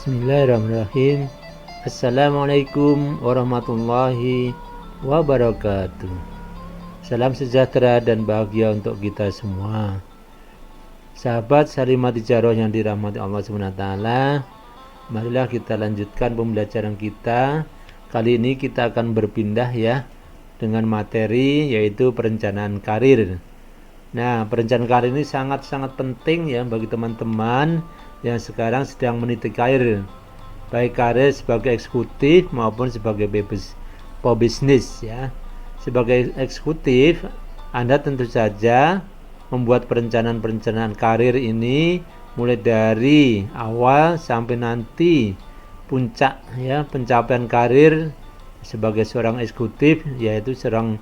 Bismillahirrahmanirrahim. Assalamualaikum warahmatullahi wabarakatuh. Salam sejahtera dan bahagia untuk kita semua. Sahabat Salimah Tijaroh yang dirahmati Allah SWT, marilah kita lanjutkan pembelajaran kita. Kali ini kita akan berpindah ya dengan materi yaitu perencanaan karir. Nah, perencanaan karir ini sangat-sangat penting ya bagi teman-teman yang sekarang sedang meniti karir, baik karir sebagai eksekutif maupun sebagai pebisnis ya. Sebagai eksekutif, Anda tentu saja membuat perencanaan karir ini mulai dari awal sampai nanti puncak ya pencapaian karir sebagai seorang eksekutif, yaitu seorang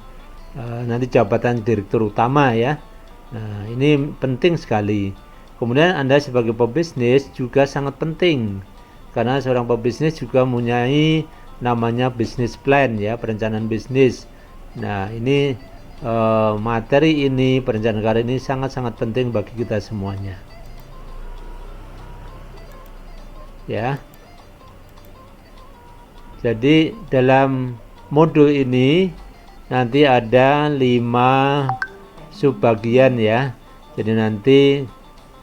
nanti jabatan direktur utama ya. Nah, ini penting sekali. Kemudian Anda sebagai pebisnis juga sangat penting, karena seorang pebisnis juga mempunyai namanya business plan ya, perencanaan bisnis. Nah, ini materi ini, perencanaan karir ini sangat-sangat penting bagi kita semuanya ya. Jadi dalam modul ini nanti ada 5 subbagian ya. Jadi nanti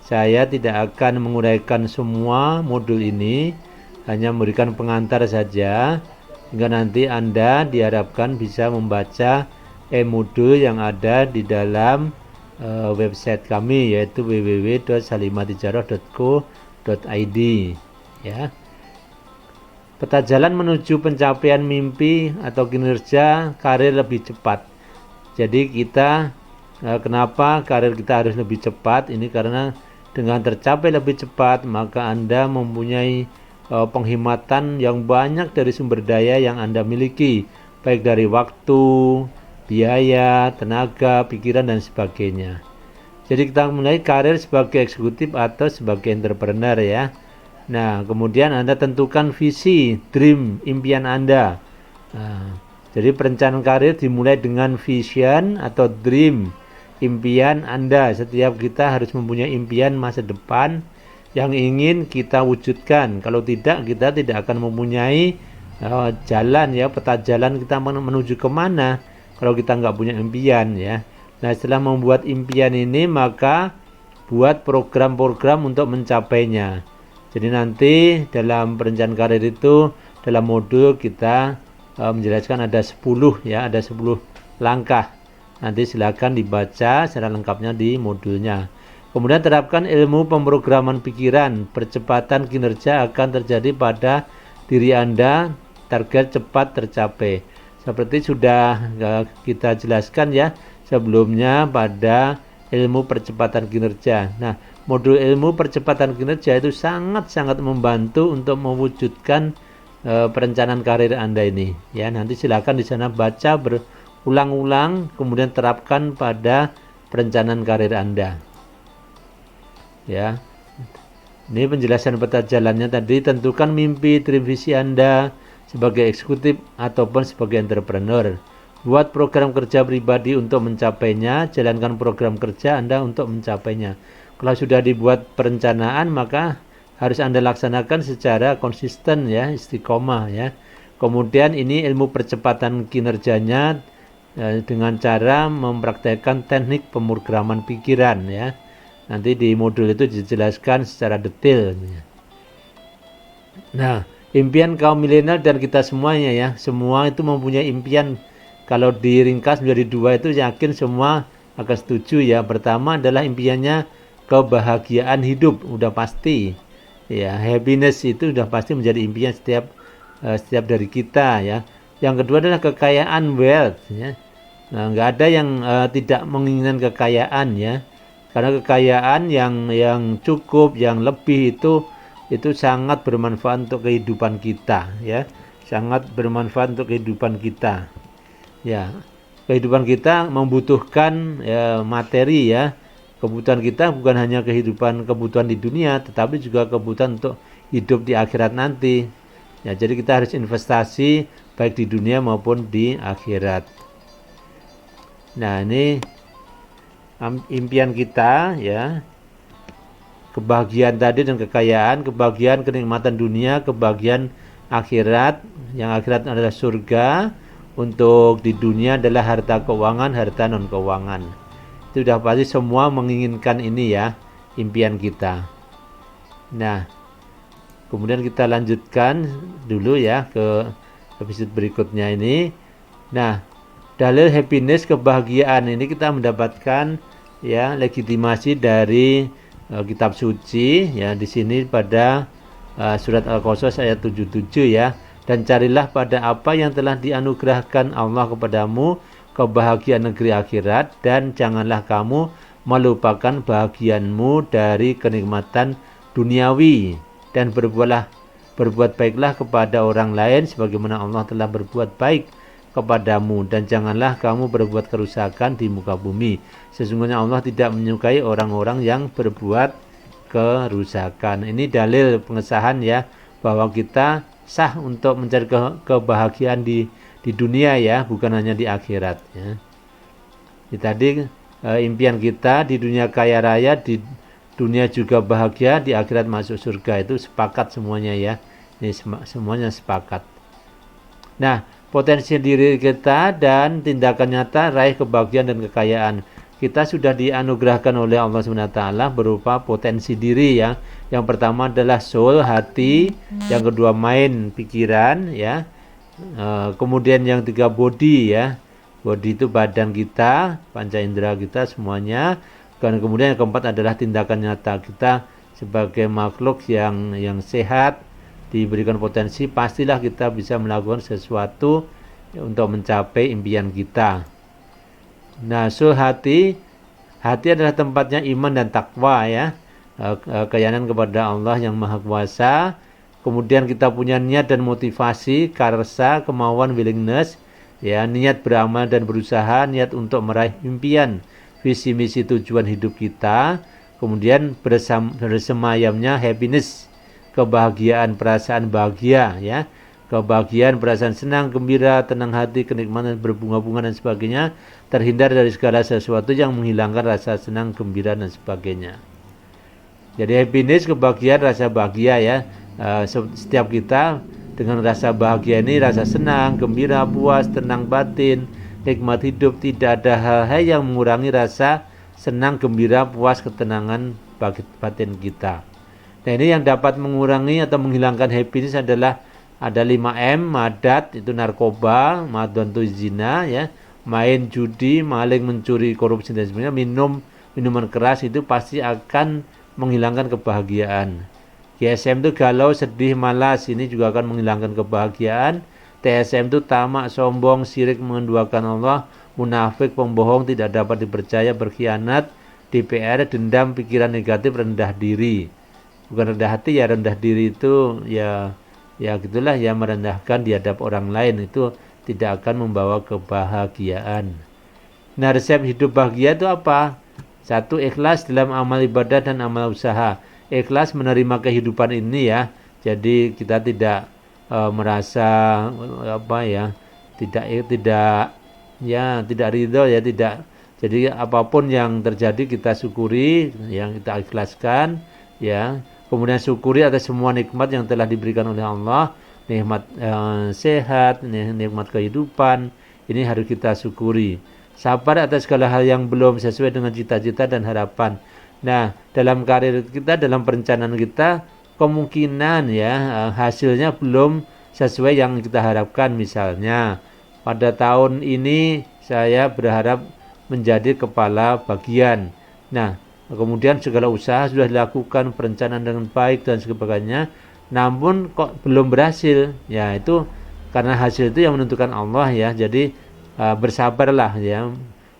saya tidak akan menguraikan semua modul ini, hanya memberikan pengantar saja, hingga nanti Anda diharapkan bisa membaca modul yang ada di dalam website kami, yaitu www.salimahtijaroh.co.id ya. Peta jalan menuju pencapaian mimpi atau kinerja karir lebih cepat. Jadi kita kenapa karir kita harus lebih cepat? Ini karena dengan tercapai lebih cepat, maka Anda mempunyai penghematan yang banyak dari sumber daya yang Anda miliki, baik dari waktu, biaya, tenaga, pikiran, dan sebagainya. Jadi kita mulai karir sebagai eksekutif atau sebagai entrepreneur ya. Nah, kemudian Anda tentukan visi, dream, impian Anda. Nah, jadi perencanaan karir dimulai dengan vision atau dream, impian Anda. Setiap kita harus mempunyai impian masa depan yang ingin kita wujudkan. Kalau tidak, kita tidak akan mempunyai jalan ya, peta jalan kita menuju kemana kalau kita nggak punya impian ya. Nah, setelah membuat impian ini, maka buat program-program untuk mencapainya. Jadi nanti dalam perencanaan karir itu, dalam modul kita menjelaskan ada 10 ya, ada 10 langkah. Nanti silakan dibaca secara lengkapnya di modulnya. Kemudian terapkan ilmu pemrograman pikiran. Percepatan kinerja akan terjadi pada diri Anda, target cepat tercapai. Seperti sudah kita jelaskan ya sebelumnya pada ilmu percepatan kinerja. Nah, modul ilmu percepatan kinerja itu sangat-sangat membantu untuk mewujudkan perencanaan karir Anda ini. Ya, nanti silakan di sana baca ulang-ulang, kemudian terapkan pada perencanaan karir Anda ya. Ini penjelasan peta jalannya tadi. Tentukan mimpi, dream, visi Anda sebagai eksekutif ataupun sebagai entrepreneur. Buat program kerja pribadi untuk mencapainya. Jalankan program kerja Anda untuk mencapainya. Kalau sudah dibuat perencanaan, maka harus Anda laksanakan secara konsisten ya, istiqomah ya. Kemudian ini ilmu percepatan kinerjanya dengan cara mempraktekkan teknik pemrograman pikiran ya. Nanti di modul itu dijelaskan secara detail. Nah, impian kaum milenial dan kita semuanya ya, semua itu mempunyai impian. Kalau diringkas menjadi 2 itu yakin semua akan setuju ya. Pertama adalah impiannya kebahagiaan hidup, udah pasti. Ya, happiness itu udah pasti menjadi impian setiap dari kita ya. Yang kedua adalah kekayaan, wealth ya. Nah, nggak ada yang tidak menginginkan kekayaan ya. Karena kekayaan yang cukup, yang lebih itu sangat bermanfaat untuk kehidupan kita ya. Sangat bermanfaat untuk kehidupan kita. Ya. Kehidupan kita membutuhkan materi ya. Kebutuhan kita bukan hanya kebutuhan di dunia, tetapi juga kebutuhan untuk hidup di akhirat nanti. Ya, jadi kita harus investasi baik di dunia maupun di akhirat. Nah, ini impian kita ya. kebahagiaan tadi dan kekayaan, kebahagiaan kenikmatan dunia, kebahagiaan akhirat. Yang akhirat adalah surga, untuk di dunia adalah harta keuangan, harta non keuangan. Itu sudah pasti semua menginginkan ini ya, impian kita. Nah, kemudian kita lanjutkan dulu ya ke episode berikutnya ini. Nah, dalil happiness, kebahagiaan ini kita mendapatkan ya legitimasi dari kitab suci ya, di sini pada surat Al-Qasas ayat 77 ya. Dan carilah pada apa yang telah dianugerahkan Allah kepadamu, kebahagiaan negeri akhirat, dan janganlah kamu melupakan bahagianmu dari kenikmatan duniawi, dan berbuat baiklah kepada orang lain sebagaimana Allah telah berbuat baik kepadamu, dan janganlah kamu berbuat kerusakan di muka bumi. Sesungguhnya Allah tidak menyukai orang-orang yang berbuat kerusakan. Ini dalil pengesahan ya, bahwa kita sah untuk mencari kebahagiaan di dunia ya, bukan hanya di akhirat ya. Tadi impian kita di dunia kaya raya, di dunia juga bahagia, di akhirat masuk surga, itu sepakat semuanya ya. Ini semuanya sepakat. Nah, potensi diri kita dan tindakan nyata raih kebahagiaan dan kekayaan. Kita sudah dianugerahkan oleh Allah SWT berupa potensi diri ya. Yang pertama adalah soul, hati. Yang kedua mind, pikiran ya. Kemudian yang tiga body ya. Body itu badan kita, panca indera kita semuanya. Dan kemudian yang keempat adalah tindakan nyata kita sebagai makhluk yang sehat, diberikan potensi, pastilah kita bisa melakukan sesuatu untuk mencapai impian kita. Nah, hati adalah tempatnya iman dan takwa ya, keyakinan kepada Allah yang Maha Kuasa. Kemudian kita punya niat dan motivasi, karsa, kemauan, willingness ya, niat beramal dan berusaha, niat untuk meraih impian, visi misi tujuan hidup kita. Kemudian bersemayamnya happiness, kebahagiaan, perasaan bahagia ya, kebahagiaan, perasaan senang, gembira, tenang hati, kenikmatan, berbunga-bunga dan sebagainya, terhindar dari segala sesuatu yang menghilangkan rasa senang, gembira dan sebagainya. Jadi happiness, kebahagiaan, rasa bahagia ya. Setiap kita dengan rasa bahagia ini, rasa senang, gembira, puas, tenang batin, nikmat hidup, tidak ada hal-hal yang mengurangi rasa senang, gembira, puas, ketenangan batin kita. Nah, ini yang dapat mengurangi atau menghilangkan happiness adalah ada 5M, madat itu narkoba, madon itu zina ya, main judi, maling, mencuri, korupsi dan sebagainya, minuman keras itu pasti akan menghilangkan kebahagiaan. GSM itu galau, sedih, malas, ini juga akan menghilangkan kebahagiaan. TSM itu tamak, sombong, syirik, menduakan Allah, munafik, pembohong, tidak dapat dipercaya, berkhianat. DPR, dendam, pikiran negatif, rendah diri. Bukan rendah hati ya, rendah diri itu ya gitulah ya, merendahkan di hadapan orang lain, itu tidak akan membawa kebahagiaan. Nah, resep hidup bahagia itu apa? 1. Ikhlas dalam amal ibadah dan amal usaha. Ikhlas menerima kehidupan ini ya. Jadi kita tidak merasa tidak ridho ya, tidak. Jadi apapun yang terjadi kita syukuri, yang kita ikhlaskan ya. Kemudian syukuri atas semua nikmat yang telah diberikan oleh Allah, nikmat sehat, nikmat kehidupan, ini harus kita syukuri. Sabar atas segala hal yang belum sesuai dengan cita-cita dan harapan. Nah, dalam karir kita, dalam perencanaan kita, kemungkinan ya hasilnya belum sesuai yang kita harapkan. Misalnya, pada tahun ini saya berharap menjadi kepala bagian. Nah, kemudian segala usaha sudah dilakukan, perencanaan dengan baik dan sebagainya, namun kok belum berhasil. Ya, itu karena hasil itu yang menentukan Allah ya. Jadi bersabarlah ya.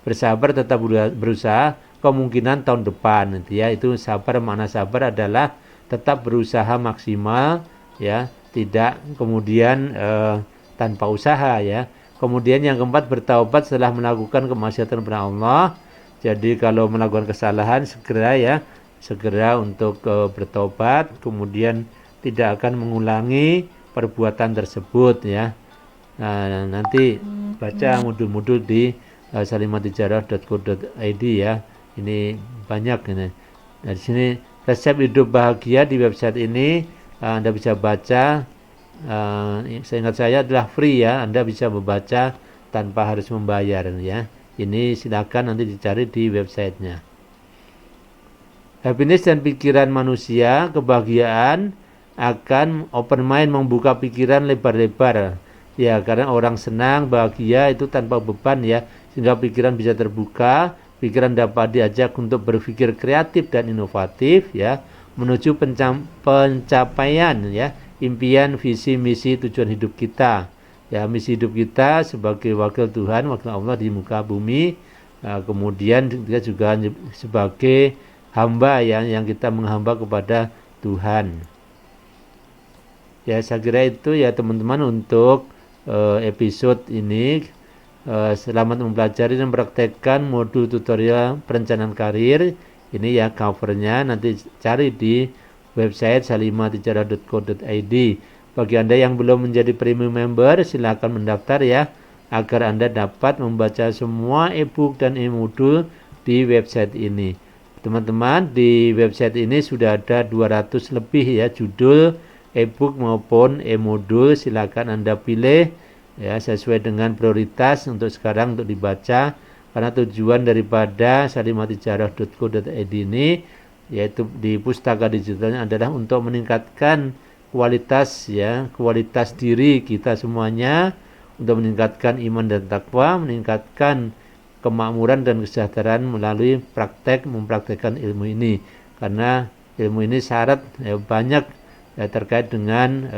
Bersabar, tetap berusaha, kemungkinan tahun depan ya. Itu sabar, makna sabar adalah tetap berusaha maksimal ya, tidak kemudian tanpa usaha ya. Kemudian yang keempat, bertaubat setelah melakukan kemaksiatan kepada Allah. Jadi kalau melakukan kesalahan segera untuk bertobat, kemudian tidak akan mengulangi perbuatan tersebut ya. Nah, nanti baca modul-modul di salimatijarah.co.id ya. Ini banyak ini. Dari sini resep hidup bahagia di website ini. Anda bisa baca, seingat saya adalah free ya, Anda bisa membaca tanpa harus membayar ya. Ini silakan nanti dicari di websitenya. Happiness dan pikiran manusia, kebahagiaan akan open mind, membuka pikiran lebar-lebar ya, karena orang senang bahagia itu tanpa beban ya, sehingga pikiran bisa terbuka, pikiran dapat diajak untuk berpikir kreatif dan inovatif ya, menuju pencapaian ya, impian, visi, misi, tujuan hidup kita ya. Misi hidup kita sebagai wakil Tuhan, wakil Allah di muka bumi, kemudian kita juga sebagai hamba ya, yang kita menghamba kepada Tuhan ya. Saya kira itu ya teman-teman untuk episode ini. Selamat mempelajari dan praktekkan modul tutorial perencanaan karir ini ya, covernya nanti cari di website salimatijarah.co.id. Bagi Anda yang belum menjadi premium member, silakan mendaftar ya, agar Anda dapat membaca semua e-book dan e-modul di website ini. Teman-teman, di website ini sudah ada 200 lebih ya judul e-book maupun e-modul. Silakan Anda pilih ya sesuai dengan prioritas untuk sekarang untuk dibaca, karena tujuan daripada salimatijarah.co.id ini yaitu di pustaka digitalnya adalah untuk meningkatkan kualitas ya, kualitas diri kita semuanya, untuk meningkatkan iman dan takwa, meningkatkan kemakmuran dan kesejahteraan melalui mempraktekkan ilmu ini. Karena ilmu ini syarat ya, banyak ya, terkait dengan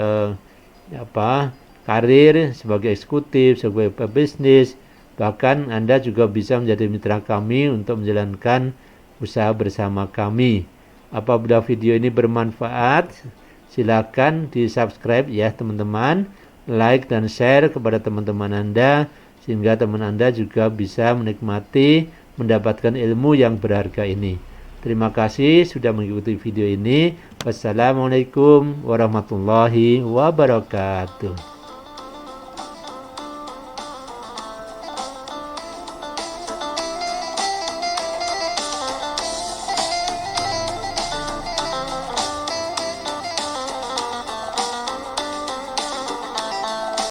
karir sebagai eksekutif, sebagai pebisnis. Bahkan Anda juga bisa menjadi mitra kami untuk menjalankan usaha bersama kami. Apabila video ini bermanfaat, silakan di subscribe ya teman-teman, like dan share kepada teman-teman Anda, sehingga teman Anda juga bisa menikmati, mendapatkan ilmu yang berharga ini. Terima kasih sudah mengikuti video ini. Wassalamualaikum warahmatullahi wabarakatuh.